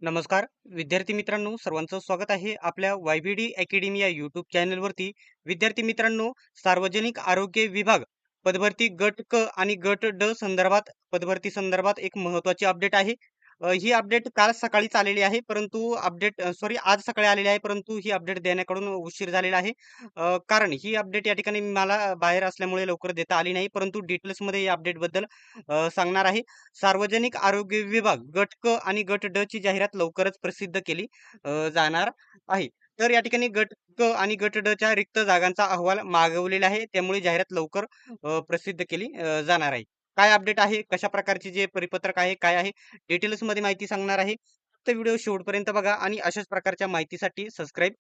नमस्कार विद्यार्थी मित्रांनो, सर्वांचं स्वागत आहे आपल्या YBD अकॅडमी या यूट्यूब चॅनलवरती. विद्यार्थी मित्रांनो, सार्वजनिक आरोग्य विभाग पदभरती गट क आणि गट ड संदर्भात पदभरती संदर्भात एक महत्त्वाची अपडेट आहे. ही अपडेट काल सकाळीच आलेली आहे, परंतु आज सकाळी आलेली आहे, परंतु ही अपडेट देण्याकडून उशीर झालेला आहे. कारण ही अपडेट या ठिकाणी मला बाहेर असल्यामुळे लवकर देता आली नाही, परंतु डिटेल्समध्ये या अपडेटबद्दल सांगणार आहे. सार्वजनिक आरोग्य विभाग गट क आणि गट ड ची जाहिरात लवकरच प्रसिद्ध केली जाणार आहे. तर या ठिकाणी गट क आणि गट ड च्या रिक्त जागांचा अहवाल मागवलेला आहे. त्यामुळे जाहिरात लवकर प्रसिद्ध केली जाणार आहे. काय अपडेट आहे, कशा प्रकारचे जे परिपत्रक आहे, काय आहे, डिटेल्समध्ये माहिती सांगणार आहे. फक्त व्हिडिओ शेवटपर्यंत बघा आणि अशाच प्रकारच्या माहितीसाठी सबस्क्राईब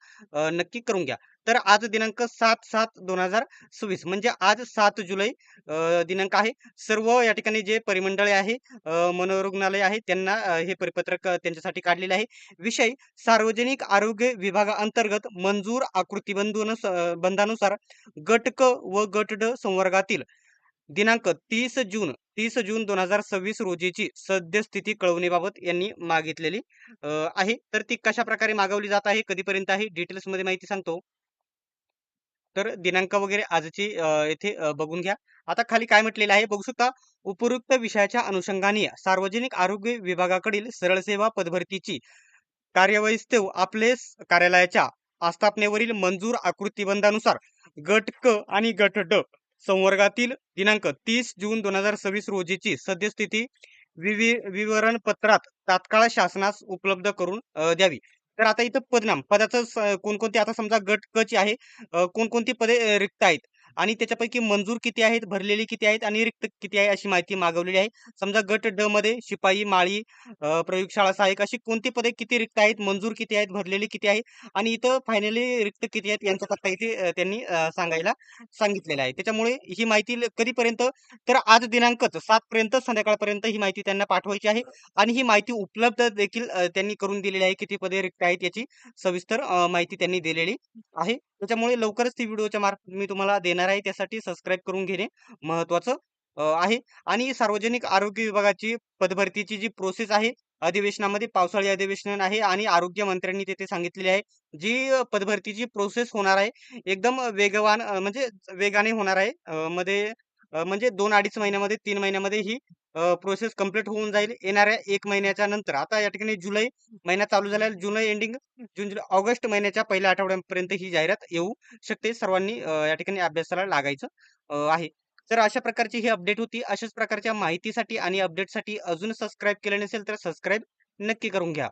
नक्की करून घ्या. तर आज दिनांक 7/7/2026 म्हणजे आज 7 जुलै दिनांक आहे. सर्व या ठिकाणी जे परिमंडळे आहे, मनोरुग्णालय आहे, त्यांना हे परिपत्रक त्यांच्यासाठी काढलेले आहे. विषय सार्वजनिक आरोग्य विभागाअंतर्गत मंजूर बंधानुसार गट क व गट ड संवर्गातील दिनांक 30 जून 2026 रोजीची सद्यस्थिती कळवण्याबाबत यांनी मागितलेली आहे. तर ती कशा प्रकारे मागवली जात आहे, कधीपर्यंत आहे, डिटेल्समध्ये माहिती सांगतो. तर दिनांक वगैरे आजची येथे बघून घ्या. आता खाली काय म्हटलेलं आहे बघू शकता. उपरोक्त विषयाच्या अनुषंगाने सार्वजनिक आरोग्य विभागाकडील सरळ सेवा पदभरतीची कार्यवैस्तव कार्यालयाच्या आस्थापनेवरील मंजूर आकृतिबंधानुसार गट क आणि गट ड संवर्गातील दिनांक 30 जून 2026 रोजीची सद्यस्थिती विवरणपत्रात तात्काळ शासनास उपलब्ध करून द्यावी. तर आता इथं पदाचं कोणकोणते, आता समजा गट क ची आहे, कोणकोणती पदे रिक्त आहेत आणि त्याच्यापैकी मंजूर किती आहेत, भरलेली किती आहेत आणि रिक्त किती आहे अशी माहिती मागवलेली आहे. समजा गट ड मध्ये शिपाई, माळी, प्रयोगशाळा सहाय्यक अशी कोणती पदे किती रिक्त आहेत, मंजूर किती आहेत, भरलेली किती आहे आणि इथं फायनली रिक्त किती आहेत यांचा पत्ता इथे त्यांनी सांगायला सांगितलेला आहे. त्याच्यामुळे ही माहिती कधीपर्यंत, तर आज दिनांकच 7 पर्यंत संध्याकाळपर्यंत ही माहिती त्यांना पाठवायची आहे आणि ही माहिती उपलब्ध देखील त्यांनी करून दिलेली आहे. किती पदे रिक्त आहेत याची सविस्तर माहिती त्यांनी दिलेली आहे. त्याच्यामुळे लवकरच ती व्हिडिओच्या मार्फत मी तुम्हाला देणार आहे. त्यासाठी सबस्क्राईब करून घेणे महत्त्वाचं आहे. आणि सार्वजनिक आरोग्य विभागाची पदभरतीची जी प्रोसेस आहे, अधिवेशनामध्ये पावसाळी अधिवेशन आहे आणि आरोग्य मंत्र्यांनी तिथे सांगितलेली आहे. जी पदभरतीची प्रोसेस होणार आहे, एकदम वेगवान म्हणजे वेगाने होणार आहे. म्हणजे 2-2.5 महिन्यामध्ये, 3 महिन्यामध्ये ही प्रोसेस कंप्लीट होऊन जाईल येणाऱ्या 1 महिन्याच्या नंतर. आता या ठिकाणी जुलै महिना चालू झाला आहे. जुलै एंडिंग, जून-जुलै, ऑगस्ट महिन्याच्या पहिल्या आठवड्यापर्यंत ही जाहिरात येऊ शकते. सर्वांनी या ठिकाणी अभ्यासाला लागायचं आहे. तर अशा प्रकारची ही अपडेट होती. अशाच प्रकारच्या माहितीसाठी आणि अपडेटसाठी अजून सबस्क्राईब केले नसेल तर सबस्क्राईब नक्की करून घ्या.